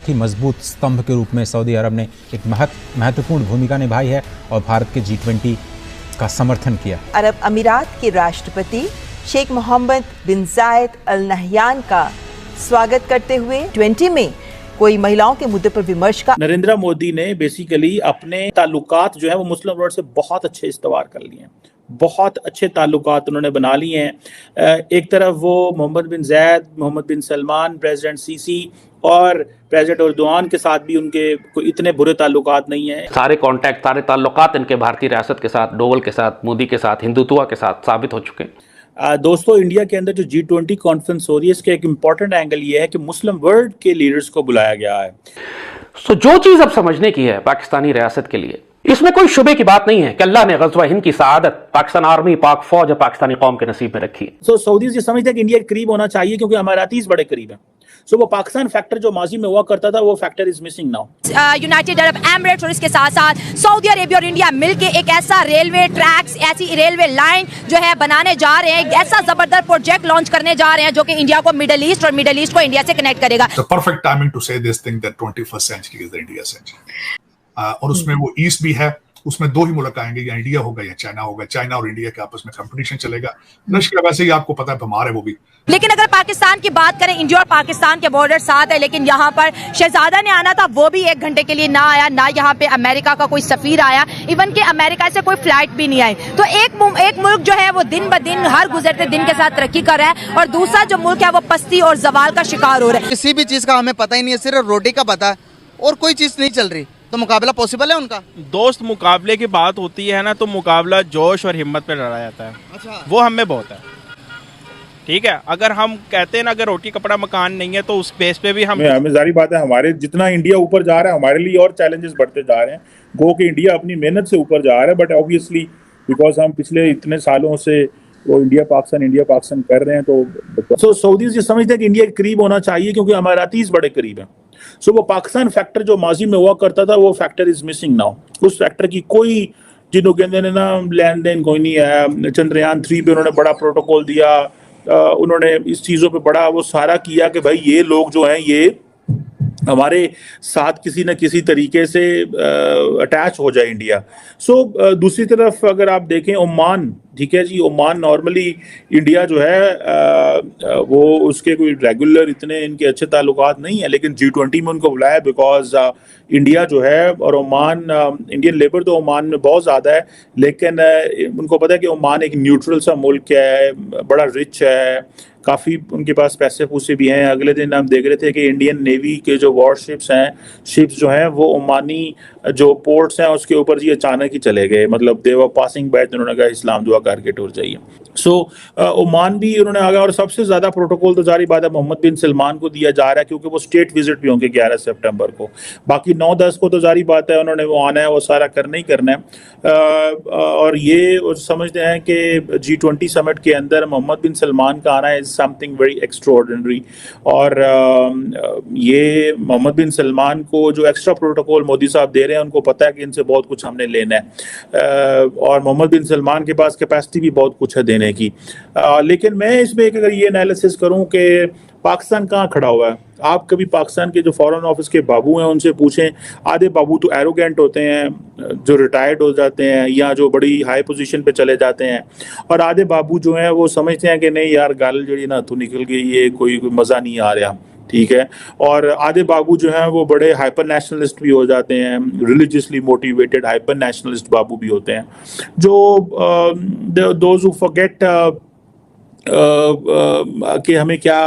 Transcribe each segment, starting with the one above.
ही मजबूत स्तंभ के रूप में सऊदी अरब ने एक महत्वपूर्ण भूमिका निभाई है और भारत के G20 का समर्थन किया। अरब अमीरात के राष्ट्रपति शेख मोहम्मद बिन जायद अल नहयान का स्वागत करते हुए G20 में कोई महिलाओं के मुद्दे पर विमर्श का। नरेंद्र मोदी ने बेसिकली अपने ताल्लुकात जो है वो मुस्लिम वर्ल्ड से बहुत अच्छे इस्तवार कर लिए हैं, बहुत अच्छे ताल्लुकात उन्होंने बना लिए हैं। एक तरफ वो मोहम्मद बिन जायद, मोहम्मद बिन सलमान, प्रेसिडेंट सीसी और प्रेसिडेंट एर्दोआन के साथ भी उनके कोई इतने बुरे ताल्लुकात नहीं हैं। सारे कॉन्टैक्ट, सारे ताल्लुकात इनके भारतीय रियासत के साथ, डोवल के साथ, मोदी के साथ, हिंदुत्व के साथ साबित हो चुके हैं। दोस्तों, इंडिया के अंदर जो G20 कॉन्फ्रेंस हो रही है, इसका एक इम्पॉर्टेंट एंगल ये है कि मुस्लिम वर्ल्ड के लीडर्स को बुलाया गया है। जो चीज अब समझने की है पाकिस्तानी रियासत के लिए, इसमें कोई शुबे की बात नहीं है कि अल्लाह ने गज़वा हिंद की सआदत पाकिस्तान आर्मी, पाक फौज और पाकिस्तानी कौम के नसीब में रखी है। सऊदीज ये समझते हैं कि इंडिया के करीब होना चाहिए क्योंकि अमारातीज बड़े करीब हैं। वो पाकिस्तान फैक्टर जो माजी में हुआ करता था, वो factor is missing now. United Arab Emirates और इसके साथ साथ सऊदी अरेबिया और इंडिया मिलके एक ऐसा रेलवे ट्रैक्स, ऐसी रेलवे लाइन जो है बनाने जा रहे हैं, ऐसा जबरदस्त प्रोजेक्ट लॉन्च करने जा रहे हैं जो कि इंडिया को मिडिल ईस्ट और मिडिल ईस्ट को इंडिया से कनेक्ट करेगा। Perfect timing to say this thing that 21st century is the India century. और उसमें वो ईस्ट भी है, उसमें दो ही मुल्क आएंगे, या इंडिया होगा या चाइना होगा। चाइना और इंडिया के आपस में कंपटीशन चलेगा। रशिया वैसे ही आपको पता है बीमार है वो भी। लेकिन अगर पाकिस्तान की बात करें, इंडिया और पाकिस्तान के बॉर्डर साथ है, लेकिन यहाँ पर शहजादा ने आना था, वो भी 1 घंटे के लिए ना आया, ना यहाँ पे अमेरिका का कोई सफीर आया, इवन के अमेरिका से कोई फ्लाइट भी नहीं आई। तो एक मुल्क जो है वो दिन ब दिन, हर गुजरते दिन के साथ तरक्की कर रहा है, और दूसरा जो मुल्क है वो पस्ती और जवाल का शिकार हो रहा है। किसी भी चीज का हमें पता ही नहीं है, सिर्फ रोटी का पता है और कोई चीज नहीं चल रही। तो मुकाबला पॉसिबल है उनका? दोस्त, मुकाबले की बात होती है ना, तो मुकाबला जोश और हिम्मत पे लड़ा जाता है। अच्छा। वो हमें बहुत है, ठीक है। अगर हम कहते हैं ना, अगर रोटी कपड़ा मकान नहीं है, तो उस बेस पे भी हमें जारी बात है, हमारे जितना इंडिया ऊपर जा रहा है, हमारे लिए और चैलेंजेस बढ़ते जा रहे हैं। गो कि इंडिया अपनी मेहनत से ऊपर जा रहा है, बट ऑब्वियसली बिकॉज हम पिछले इतने सालों से वो इंडिया पाकिस्तान कर रहे हैं, तो सऊदीज ये समझते हैं कि इंडिया के करीब होना चाहिए क्योंकि अमारातीज बड़े करीब हैं। वो पाकिस्तान फैक्टर जो माजी में हुआ करता था, वो फैक्टर इज मिसिंग नाउ। उस फैक्टर की कोई, जिन्हों कहते हैं ना, लेन देन कोई नहीं है। चंद्रयान 3 पे उन्होंने बड़ा प्रोटोकॉल दिया, उन्होंने इस चीज़ों पे बड़ा वो सारा किया कि भाई ये लोग जो हैं ये हमारे साथ किसी न किसी तरीके से अटैच हो जाए इंडिया। दूसरी तरफ अगर आप देखें ओमान, ठीक है जी, ओमान नॉर्मली इंडिया जो है वो उसके कोई रेगुलर इतने इनके अच्छे ताल्लुकात नहीं है, लेकिन G20 में उनको बुलाया बिकॉज इंडिया जो है और ओमान, इंडियन लेबर तो ओमान में बहुत ज़्यादा है, लेकिन उनको पता है कि ओमान एक न्यूट्रल सा मुल्क है, बड़ा रिच है, काफ़ी उनके पास पैसे पूसे भी हैं। अगले दिन हम देख रहे थे कि इंडियन नेवी के जो वॉरशिप्स हैं, शिप्स जो हैं, वो ओमानी जो पोर्ट्स हैं उसके ऊपर जी अचानक ही चले गए। मतलब दे वर पासिंग बाय, तो उन्होंने कहा इस्लाम दुआ करके टूर जाइए। ओमान भी उन्होंने आ गया। और सबसे ज़्यादा प्रोटोकॉल तो जारी बात है मोहम्मद बिन सलमान को दिया जा रहा है क्योंकि वो स्टेट विजिट भी होंगे 11 सितंबर को। बाकी 9-10 को तो जारी बात है उन्होंने वो आना है, वो सारा करना ही करना है। और ये समझते हैं कि G20 समिट के अंदर मोहम्मद बिन सलमान का आना इज समथिंग वेरी एक्स्ट्राऑर्डिनरी। और ये मोहम्मद बिन सलमान को जो एक्स्ट्रा प्रोटोकॉल मोदी साहब दे रहे हैं, उनको पता है कि इनसे बहुत कुछ हमने लेना है, और मोहम्मद बिन सलमान के पास कैपेसिटी भी बहुत कुछ है देने की। लेकिन मैं इसमें एक अगर ये एनालिसिस करूं कि पाकिस्तान कहाँ खड़ा हुआ है, आप कभी पाकिस्तान के जो फॉरेन ऑफिस के बाबू हैं उनसे पूछें। आधे बाबू तो एरोगेंट होते हैं जो रिटायर्ड हो जाते हैं या जो बड़ी हाई पोजीशन पे चले जाते हैं, और आधे बाबू जो हैं वो समझते हैं कि नहीं यार गाल जड़ी ना तो निकल गई, ये कोई मज़ा नहीं आ रहा, ठीक है। और आधे बाबू जो हैं वो बड़े हाइपर नेशनलिस्ट भी हो जाते हैं, रिलीजियसली मोटिवेटेड हाइपर नेशनलिस्ट बाबू भी होते हैं, जो दोज हु फॉरगेट कि हमें क्या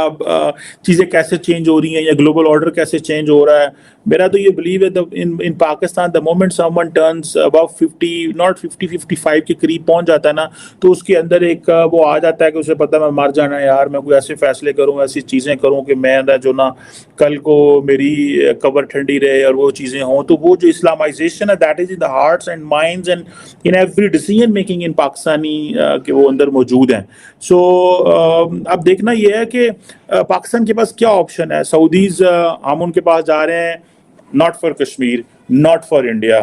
चीज़ें कैसे चेंज हो रही हैं या ग्लोबल ऑर्डर कैसे चेंज हो रहा है। मेरा तो ये बिलीव है in Pakistan the moment someone turns above 50 not 50-55 के करीब पहुंच जाता है ना, तो उसके अंदर एक वो आ जाता है कि उसे पता है मैं मर जाना है यार, मैं कोई ऐसे फैसले करूं, ऐसी चीज़ें करूं कि मैं जो ना कल को मेरी कब्र ठंडी रहे और वो चीज़ें हों। तो वो जो इस्लामाइजेशन है that is in the hearts and minds and in every decision making in Pakistani के वो अंदर मौजूद हैं। अब देखना ये है कि पाकिस्तान के पास क्या ऑप्शन है। सऊदीज हम उनके पास जा रहे हैं, not for Kashmir, not for India.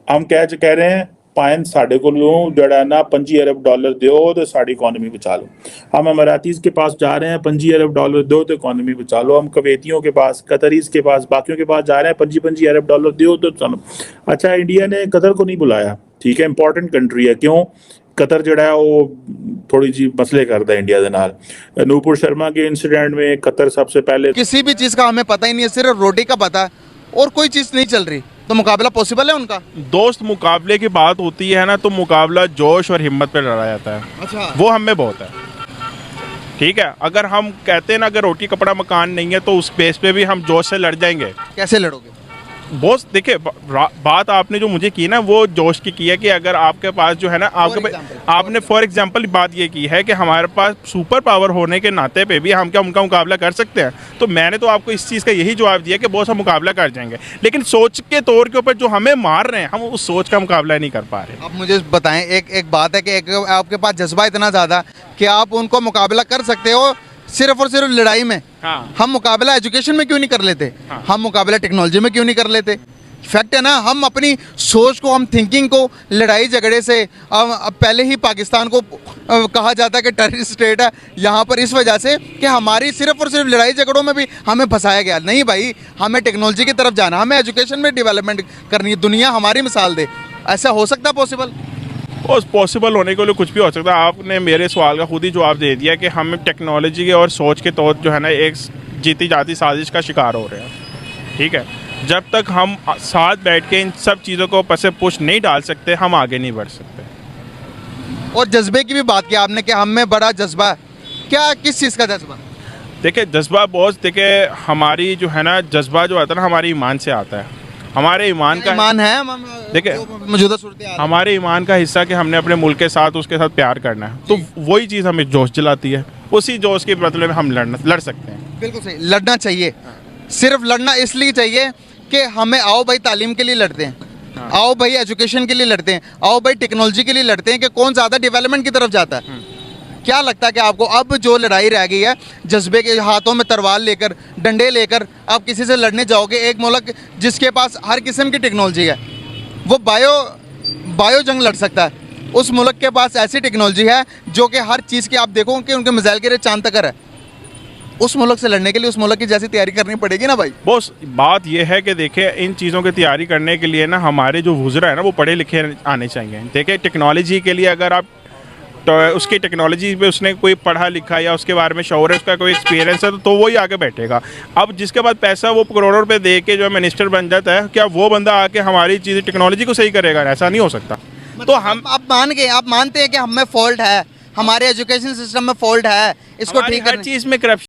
हम कह रहे हैं ਪਾਇਨ ਸਾਡੇ ਕੋਲੋਂ ਜਿਹੜਾ ਨਾ 25 अरब डॉलर ਦਿਓ तो साड़ी इकोनॉमी बचा लो। हम अमारातीज़ के पास जा रहे हैं, 25 अरब डॉलर दो तो इकोनॉमी बचा लो। हम कवेतियों के पास, कतरीज़ के पास, बाकियों के पास जा रहे हैं, 25 अरब डॉलर दो तो चलो। अच्छा, इंडिया ने कतर को नहीं बुलाया, ठीक है, इंपॉर्टेंट कंट्री है, क्यों? कतर जड़ा है वो थोड़ी जी मसले करता है इंडिया के नाल। नूपुर शर्मा के इंसिडेंट में कतर सबसे पहले किसी भी चीज़ का हमें पता ही नहीं है, सिर्फ रोटी का पता है और कोई चीज़ नहीं चल रही, तो मुकाबला पॉसिबल है उनका? दोस्त मुकाबले की बात होती है ना, तो मुकाबला जोश और हिम्मत पे लड़ा जाता है। अच्छा, वो हमें बहुत है, ठीक है। अगर हम कहते हैं ना, अगर रोटी कपड़ा मकान नहीं है तो उस बेस पे भी हम जोश से लड़ जाएंगे। कैसे लड़ोगे? बॉस देखिए, बात आपने जो मुझे की ना, वो जोश की है कि अगर आपके पास जो है ना, आपने फॉर एग्जांपल बात ये की है कि हमारे पास सुपर पावर होने के नाते पे भी हम क्या उनका मुकाबला कर सकते हैं? तो मैंने तो आपको इस चीज़ का यही जवाब दिया कि बॉस हम मुकाबला कर जाएंगे, लेकिन सोच के तौर के ऊपर जो हमें मार रहे हैं, हम उस सोच का मुकाबला नहीं कर पा रहे। आप मुझे बताएं, एक बात है कि आपके पास जज्बा इतना ज़्यादा कि आप उनको मुकाबला कर सकते हो सिर्फ और सिर्फ लड़ाई में। हाँ। हम मुकाबला एजुकेशन में क्यों नहीं कर लेते? हाँ। हम मुकाबला टेक्नोलॉजी में क्यों नहीं कर लेते? फैक्ट है ना, हम अपनी सोच को, हम थिंकिंग को लड़ाई झगड़े से, अब पहले ही पाकिस्तान को कहा जाता है कि टेररिस्ट स्टेट है यहाँ पर, इस वजह से कि हमारी सिर्फ और सिर्फ लड़ाई झगड़ों में भी हमें फंसाया गया। नहीं भाई, हमें टेक्नोलॉजी की तरफ जाना, हमें एजुकेशन में डेवलपमेंट करनी है, दुनिया हमारी मिसाल दे। ऐसा हो सकता है पॉसिबल? उस पॉसिबल होने के लिए कुछ भी हो सकता है। आपने मेरे सवाल का खुद ही जवाब दे दिया कि हम टेक्नोलॉजी के और सोच के तौर जो है ना, एक जीती जाती साजिश का शिकार हो रहे हैं, ठीक है। जब तक हम साथ बैठ के इन सब चीज़ों को पसे पुश नहीं डाल सकते, हम आगे नहीं बढ़ सकते। और जज्बे की भी बात की आपने कि हम में बड़ा जज्बा है, क्या किस चीज़ का जज्बा? देखिए, जज्बा बहुत, देखिए हमारी जो है ना, जज्बा जो आता है ना, हमारे ईमान से आता है। हमारे ईमान का ईमान है, देखिए मौजूदा सूरत हमारे ईमान का हिस्सा कि हमने अपने मुल्क के साथ, उसके साथ प्यार करना है, तो वही चीज़ हमें जोश दिलाती है। उसी जोश के बदले में हम लड़ सकते हैं। बिल्कुल सही, लड़ना चाहिए। सिर्फ लड़ना इसलिए चाहिए कि हमें, आओ भाई तालीम के लिए लड़ते हैं, आओ भाई एजुकेशन के लिए लड़ते हैं, आओ भाई टेक्नोलॉजी के लिए लड़ते हैं कि कौन ज़्यादा डेवलपमेंट की तरफ जाता है। क्या लगता है कि आपको अब जो लड़ाई रह गई है, जज्बे के हाथों में तलवार लेकर, डंडे लेकर आप किसी से लड़ने जाओगे? एक मुल्क जिसके पास हर किस्म की टेक्नोलॉजी है, वो बायो जंग लड़ सकता है। उस मुल्क के पास ऐसी टेक्नोलॉजी है जो कि हर चीज़ की, आप देखो कि उनके मिसाइल के चांद तक है। उस मुल्क से लड़ने के लिए उस मुल्क की जैसी तैयारी करनी पड़ेगी ना भाई। बॉस, बात यह है कि देखिए, इन चीज़ों की तैयारी करने के लिए ना, हमारे जो वुज़रा है ना, वो पढ़े लिखे आने चाहिए। देखिए, टेक्नोलॉजी के लिए अगर आप तो उसकी टेक्नोलॉजी पे उसने कोई पढ़ा लिखा या उसके बारे में शौर है, उसका कोई एक्सपीरियंस है, तो वही आगे बैठेगा। अब जिसके बाद पैसा वो करोड़ों रुपए दे के जो मिनिस्टर बन जाता है, क्या वो बंदा आके हमारी चीज़ें टेक्नोलॉजी को सही करेगा? ऐसा नहीं हो सकता। तो हम आप मानते हैं कि हम में फॉल्ट है, हमारे एजुकेशन सिस्टम में फॉल्ट है, इसको ठीक हर चीज़ में करप्शन